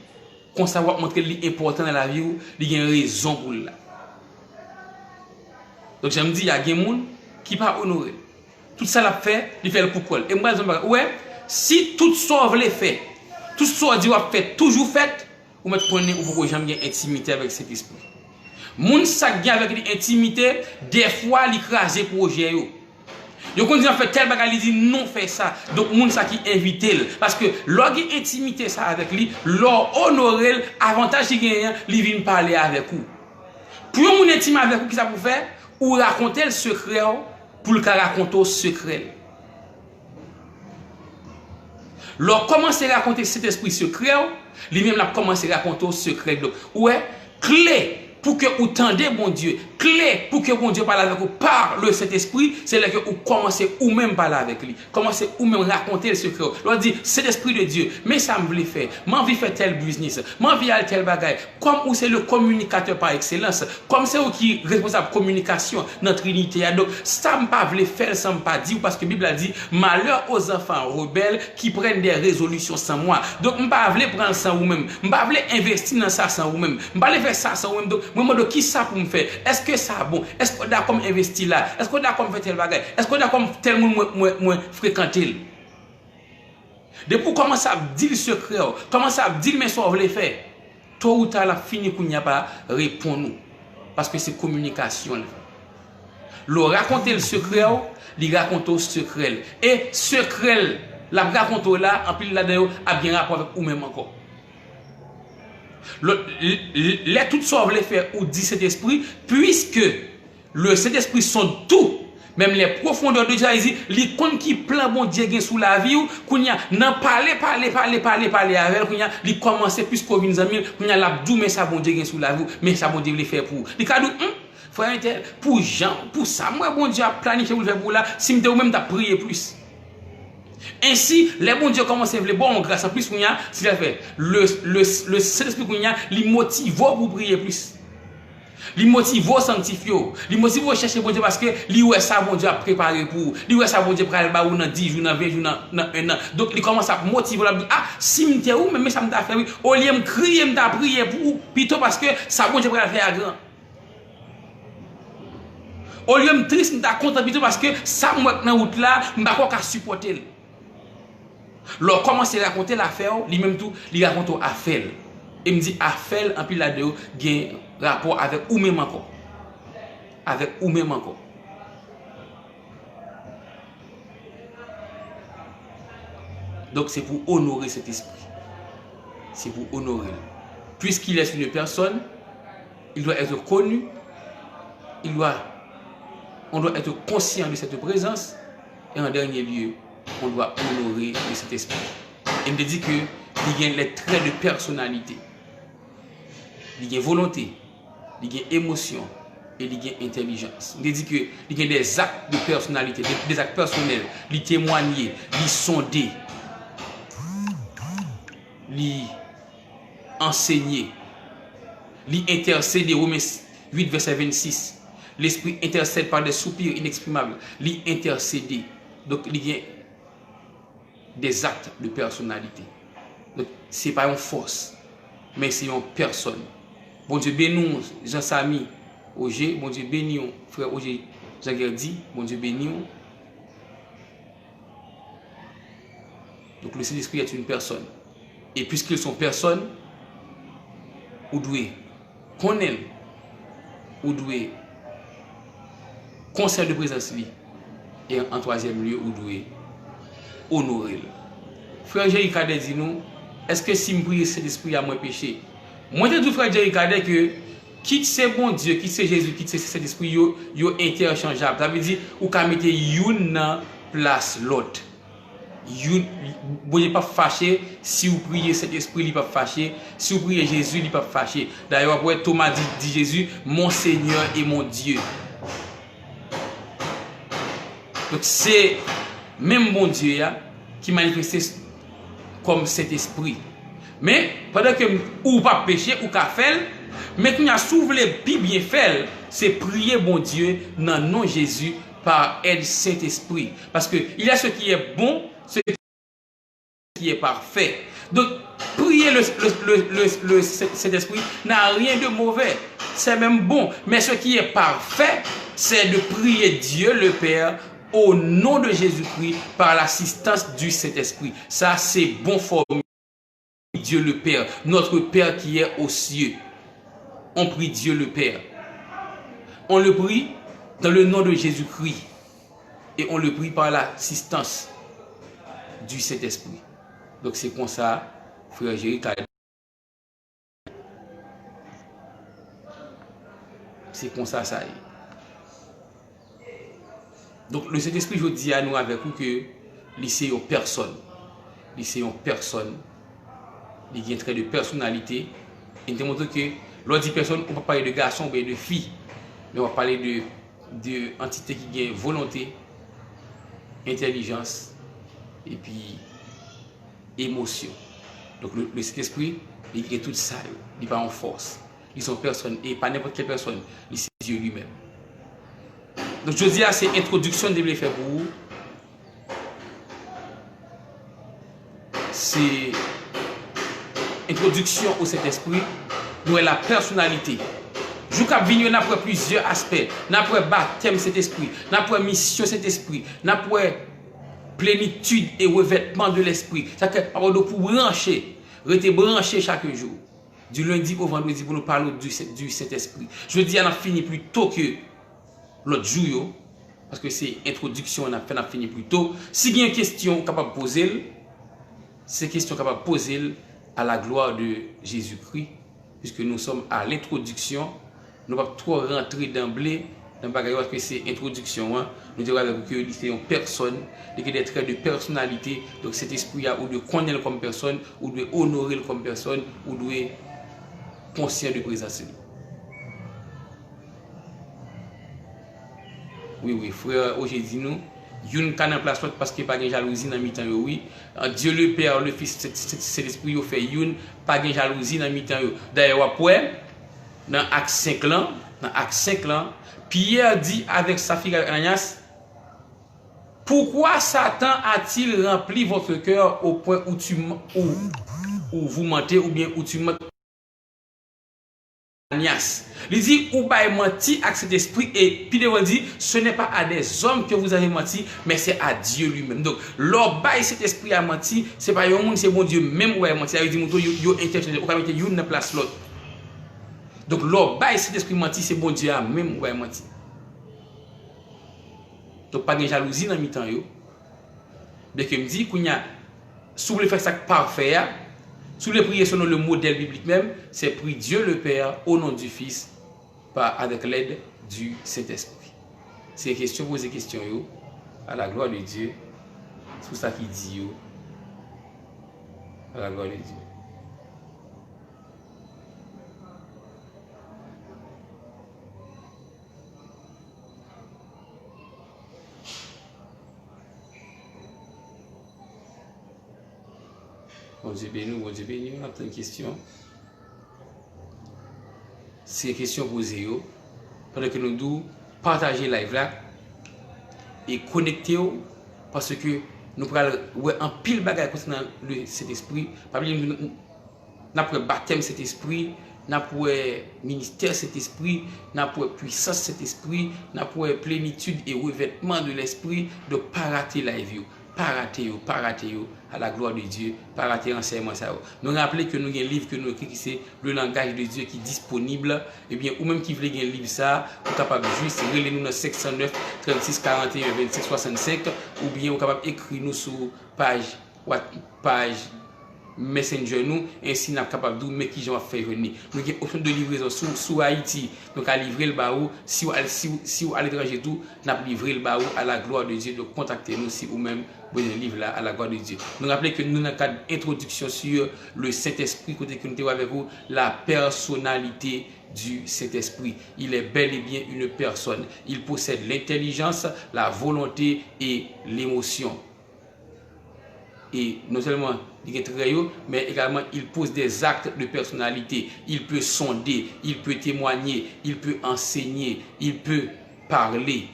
[SPEAKER 1] qu'on savoir montrer li important dans la vie ou il y a une raison pour là. Donc j'aime dire il y a des gens qui pas honorer. Tout ça l'a fait, il fait le pourquoi. Et moi je me ouais, si tout ça veut faire, tout ça dit va fait, toujours fait, ou mettre prenez ou pourquoi j'aime bien intimité avec cet esprit. Moun ça gagne avec l'intimité, des fois l'écraser projet yo. Yo kon di en fait tel bagay li dit non fait ça. Donc moun ça qui invite parce que lor gen intimité ça avec lui, lor honorer avantage qui gagne, li vinn parler avec vous. Pour moun intime avec vous qui ça pour faire ou raconter le secret pour le raconter le secret. Lor commencer à raconter cet esprit secret, lui même l'a commencé à raconter le secret. Donc ouais, clé pour que vous tendez bon Dieu, clé pour que bon Dieu parle avec vous par le Saint-Esprit, c'est là que vous commencez ou même parler avec lui. Commencez ou même raconter le secret. Vous dit, c'est l'Esprit de Dieu, mais ça me voulait faire. M'envie faire tel business, m'envie aller tel bagage. Comme vous c'est le communicateur par excellence, comme c'est vous qui est responsable de communication dans la Trinité. Donc, ça me pas voulait faire, ça me pas dit, parce que la Bible a dit, malheur aux enfants rebelles qui prennent des résolutions sans moi. Donc, je ne pas voulais prendre ça vous-même. Je ne pas voulais investir dans ça sans vous-même. Je ne pas faire ça sans vous-même. Donc, moi, de qui ça pour me faire? Est-ce que ça bon? Est-ce qu'on a comme investi là? Est-ce qu'on a comme fait tel bagage? Est-ce qu'on a comme tel monde fréquenté? Depuis commencer à dire le secret, commencer à dire mais ça on veut faire. Tôt ou tard la fini qu'on n'y a pas répondre parce que c'est communication. Le raconter le secret, il raconte le secret et secret la raconte là en plus là-dedans a bien rapport avec ou même encore. Les tout ça veut faire ou dit cet esprit puisque le cet esprit sont tout même les profondeurs de Dieu les comptes qui plan bon Dieu gain sous la vie ou qu'on y a nan parler avec qu'on y a il commencer plus qu'on vient amis qu'on y a la dou mais ça bon Dieu gain sous la vie mais ça bon Dieu le faire pour il cadou frère pour Jean pour ça moi bon Dieu a planifié pour le faire pour là si me même t'a prier plus. Ainsi, les bons dieux commencent à faire bon grâce en plus qu'on y a, s'il a fait le Saint-Esprit qu'on y a, il motive pour prier plus. Il motive à sanctifier, il motive à chercher bon Dieu parce que lui ouais ça bon Dieu a préparé pour, lui ouais ça bon Dieu préparé ba ou dans 10 jours, dans 20 jours, dans 1 an. Donc il commence à motiver la ah si m'était où mais ça me t'a fait oui, au lieu me crier me t'a prier pour plutôt parce que ça bon Dieu préparé faire grand. Au lieu me triste me t'a content plutôt parce que ça moi dans route là, m'pa quoi supporter. Leur commence à raconter l'affaire, lui-même tout, il raconte l'affaire. Il me dit affaire en plus là-dedans, il y a un rapport avec ou même encore. Avec ou même encore. Donc c'est pour honorer cet esprit. C'est pour honorer. puisqu'il est une personne, il doit être connu, on doit être conscient de cette présence, et en dernier lieu, on doit honorer de cet esprit. Il me dit que il y a les traits de personnalité, il y a volonté, il y a émotion et il y a intelligence. Il me dit que il y a des actes de personnalité, des actes personnels, il témoigner, il sonder, il enseigner, il intercéder. Romains 8 verset 26. L'esprit intercède par des soupirs inexprimables. Il intercéder. Donc il y a des actes de personnalité. Donc ce n'est pas une force, mais c'est une personne. Bon Dieu bénis Jean-Samy Auger, bon Dieu bénis frère Auger Jean-Gerdi, bon Dieu bénis. Donc le Saint-Esprit est une personne. Et puisqu'ils sont personnes, vous devez connaître, vous devez conseil de présence. Et en troisième lieu, vous devez honorer. Frère Jerry Cadet dit nous, est-ce que si je prie cet esprit à moi péché? Moi je dis frère Jerry Cadet que quitte c'est bon Dieu, quitte c'est Jésus, quitte c'est cet esprit, yo interchangeable. Ça veut dire ou ka mettre une place l'autre. Vous n'êtes pas fâché si vous priez cet esprit, il n'est pas fâché. Si vous priez Jésus, il n'est pas fâché. D'ailleurs, après Thomas dit Jésus, mon Seigneur et mon Dieu. Donc c'est même bon Dieu là, qui manifeste comme cet esprit. Mais pendant que ou pas pécher ou qu'à faire, mais qu'on a soulevé puis bien faire, c'est prier bon Dieu dans le nom de Jésus par aide Saint-Esprit. Parce que il y a ce qui est bon, ce qui est parfait. Donc prier cet esprit n'a rien de mauvais. C'est même bon. Mais ce qui est parfait, c'est de prier Dieu le Père au nom de Jésus-Christ par l'assistance du Saint-Esprit. Ça, c'est bon formule. Dieu le Père, notre Père qui est aux cieux. On prie Dieu le Père. On le prie dans le nom de Jésus-Christ. Et on le prie par l'assistance du Saint-Esprit. Donc c'est comme ça, frère Jerry. C'est comme ça, ça est. Donc le Saint-Esprit, je dis à nous avec vous que c'est une personne. C'est une personne. Il y a un trait de personnalité. Il te montre que l'autre dit personne, on ne peut pas parler de garçon ou de fille. Mais on va parler de entité qui a volonté, intelligence et puis émotion. Donc le Saint-Esprit, il est tout ça. Il n'est pas en force. Ils sont personnes et pas n'importe quelle personne. C'est Dieu lui-même. Donc je dis à ces introductions que je vais faire pour vous. C'est introduction au Saint-Esprit, nous est la personnalité. Je vais venir après plusieurs aspects. Après baptême Saint-Esprit, après mission Saint-Esprit, après plénitude et revêtement de l'Esprit. C'est-à-dire pour brancher, rester branché chaque jour. Du lundi au vendredi pour nous parler du Saint-Esprit. Je dis on a fini plus tôt que l'autre jour, parce que c'est introduction, on a fini plus tôt. Si il y a une question capable de poser, c'est question capable de poser à la gloire de Jésus-Christ, puisque nous sommes à l'introduction. Nous ne pouvons pas trop rentrer d'emblée dans le bagage parce que c'est introduction. Hein. Nous disons que c'est une personne, il y a des traits de personnalité. Donc cet esprit a ou de connaître comme personne, ou de honorer comme personne, ou de conscient de présence. Oui, frère, aujourd'hui nous, une canne en place parce qu'il n'y a pas de jalousie dans le mi-temps. Oui. Dieu le Père, le Fils, c'est l'Esprit qui fait une, pas de jalousie dans le mi-temps. D'ailleurs, après, dans Acte 5 là, Pierre dit avec sa fille Ananias, pourquoi Satan a-t-il rempli votre cœur au point où vous mentez ou bien où tu mens? Ananias. Il dit, ou bah menti avec cet esprit, et puis il dit, ce n'est pas à des hommes que vous avez menti, mais c'est à Dieu lui-même. Donc, l'obéi cet esprit a menti, c'est pas un monde, c'est bon Dieu même où a menti. Il dit, yo interchange, ou mettre une place l'autre. Donc, l'obéi cet esprit menti, c'est bon Dieu même où a menti. Donc, pas de jalousie dans le mi-temps. Bien que me dit, qu'on y a, si vous voulez faire ça parfait, Sous les prières selon le modèle biblique même, c'est prier Dieu le Père au nom du Fils, avec l'aide du Saint-Esprit. C'est question poser question yo, à la gloire de Dieu. C'est ça qui dit yo, à la gloire de Dieu. Bon Dieu béni, on a plein de questions. C'est des questions posées pendant que nous devons partager live là et connecter parce que nous prenons un pile bagage concernant cet esprit. Nous avons baptême cet esprit, nous avons ministère cet esprit, nous avons puissance cet esprit, nous avons plénitude et revêtement de l'esprit de ne pas rater la vie. Pas rater à la gloire de Dieu, pas rater l'enseignement ça. Nous rappelons que nous avons un livre que nous écrit qui c'est le langage de Dieu qui est disponible. Et bien, ou même qui veut un livre ça, vous capable juste relire nous dans 509 36 41 26 65 ou bien vous capable écrire nous sur page Messenger nous, ainsi nous sommes capables de mais qui j'en fait venir. Nous avons option de livraison sur Haïti, donc à livrer le baou, si vous à l'étranger tout, nous avons livré le baou à la gloire de Dieu, donc contactez-nous si vous-même vous avez un livre là à la gloire de Dieu. Nous rappelons que nous avons un cadre d'introduction sur le Saint-Esprit, côté que nous avons avec vous, la personnalité du Saint-Esprit. Il est bel et bien une personne. Il possède l'intelligence, la volonté et l'émotion. Et non seulement il est très haut, mais également il pose des actes de personnalité. Il peut sonder, il peut témoigner, il peut enseigner, il peut parler.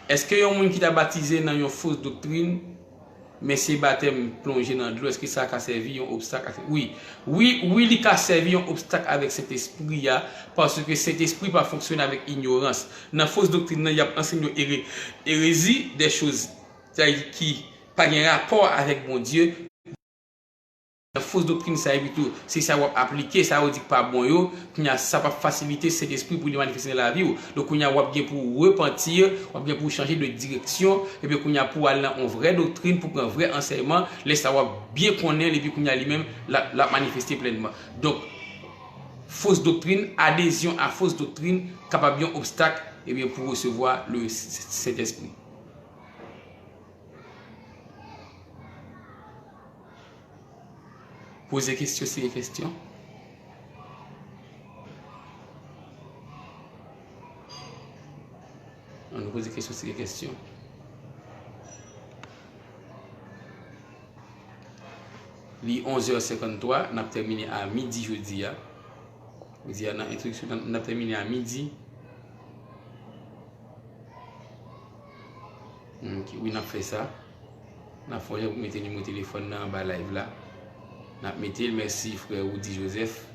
[SPEAKER 1] Est-ce qu'il y a un monde qui t'a baptisé dans une fausse doctrine, mais c'est baptême plongé dans l'eau, est-ce que ça a servi un obstacle? Oui, il a servi un obstacle avec cet esprit-là, parce que cet esprit pas fonctionner avec ignorance. Dans la fausse doctrine, il y a enseigné hérésie, des choses qui n'ont pas rapport avec mon Dieu. La fausse doctrine, ça évite tout. Si ça va appliquer, ça va dire pas bon yo, ça va faciliter cet esprit pour lui manifester dans la vie. Donc on a bien pour repentir, on a bien pour changer de direction, et puis on a pour aller dans une vraie doctrine, pour prendre un vrai enseignement, laisser savoir bien connaître et puis qu'on a lui-même la manifester pleinement. Donc fausse doctrine, adhésion à fausse doctrine, capable bien obstacle et bien pour recevoir cet esprit. Poser question sur les questions. On nous pose des questions sur les questions. Les 11h53, on a terminé à midi jeudi. Vous dites, dans l'introduction, on a terminé à midi. Oui, on a fait ça. On a fait le numéro de téléphone dans le live là. On a mis merci frère Woody Joseph.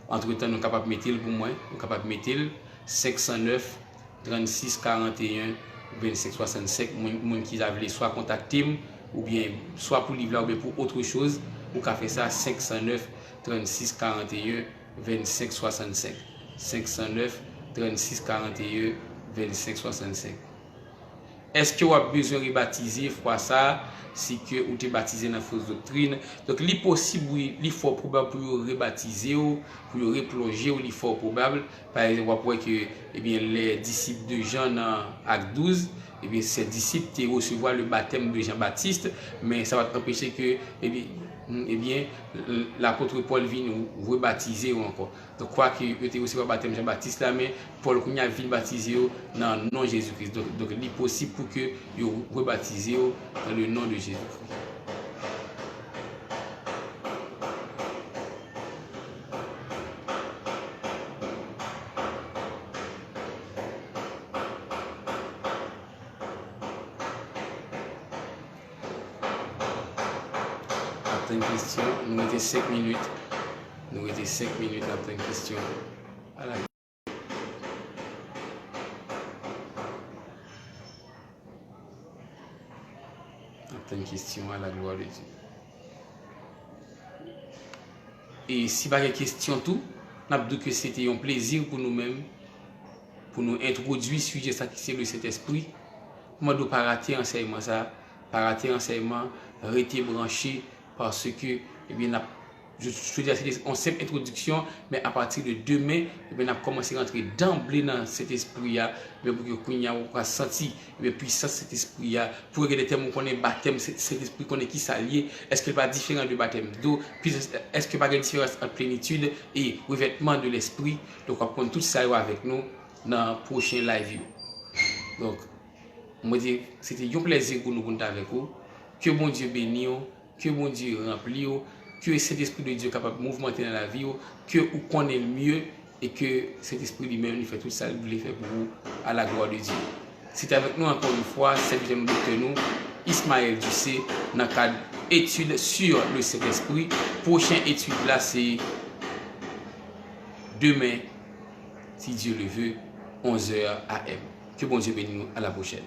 [SPEAKER 1] Entre temps, nous sommes capables de mettre pour moi. Nous sommes capables de mettre 509 36 41 25 65. Moun qui a voulu soit contacter ou bien soit pour livrer ou bien pour autre chose. Vous pouvez faire ça 509 36 41 25 65. 509 36 41 25 65. Est-ce que vous avez besoin de rebaptiser fois ça si que vous êtes baptisé dans la fausse doctrine? Donc, il est possible, il est fort probable pour rebaptiser ou pour replonger ou il est fort probable. Par exemple, vous voyez que les disciples de Jean dans Acte 12, ces disciples recevoir le baptême de Jean-Baptiste, mais ça va empêcher que l'apôtre Paul vienne rebaptiser ou encore. Donc, quoi que vous avez reçu le baptême de Jean-Baptiste là, mais Paul vient baptiser dans le nom de Jésus-Christ. Donc, il est possible pour que vous rebaptisez dans le nom de Jésus-Christ. Après une question, nous avons 5 minutes. Nous avons 5 minutes après une question. Après une question à la gloire de Dieu. Et si pas de question tout, nous avons dit que c'était un plaisir pour nous-mêmes pour nous introduire le sujet ça qui c'est le Saint-Esprit. Moi, je ne pas rater l'enseignement ça, pas rater l'enseignement, rester branché parce que, eh bien, je veux dire, c'est une simple introduction, mais à partir de demain, eh bien, on a commencé à rentrer d'emblée dans cet esprit-là, pour que nous ayons senti la puissance de cet esprit-là, pour regarder les termes qu'on est baptême, cet esprit qu'on est qui s'allie, est-ce qu'il n'est pas différent du baptême d'eau, est-ce qu'il n'y a pas de différence entre plénitude et revêtement de l'esprit. Donc, on va prendre tout ça avec nous dans le prochain live. Donc, moi, c'était un plaisir pour nous compter avec vous. Que bon Dieu bénisse, que bon Dieu remplisse, que cet esprit de Dieu est capable de mouvementer dans la vie, que vous connaissez le mieux et que cet esprit lui-même fait tout ça, il voulait faire pour vous à la gloire de Dieu. C'est avec nous encore une fois, c'est nous Ismaël Ducé, dans le cadre d'études sur le Saint-Esprit. Prochaine étude là, c'est demain, si Dieu le veut, 11h AM. Que bon Dieu bénisse nous, à la prochaine.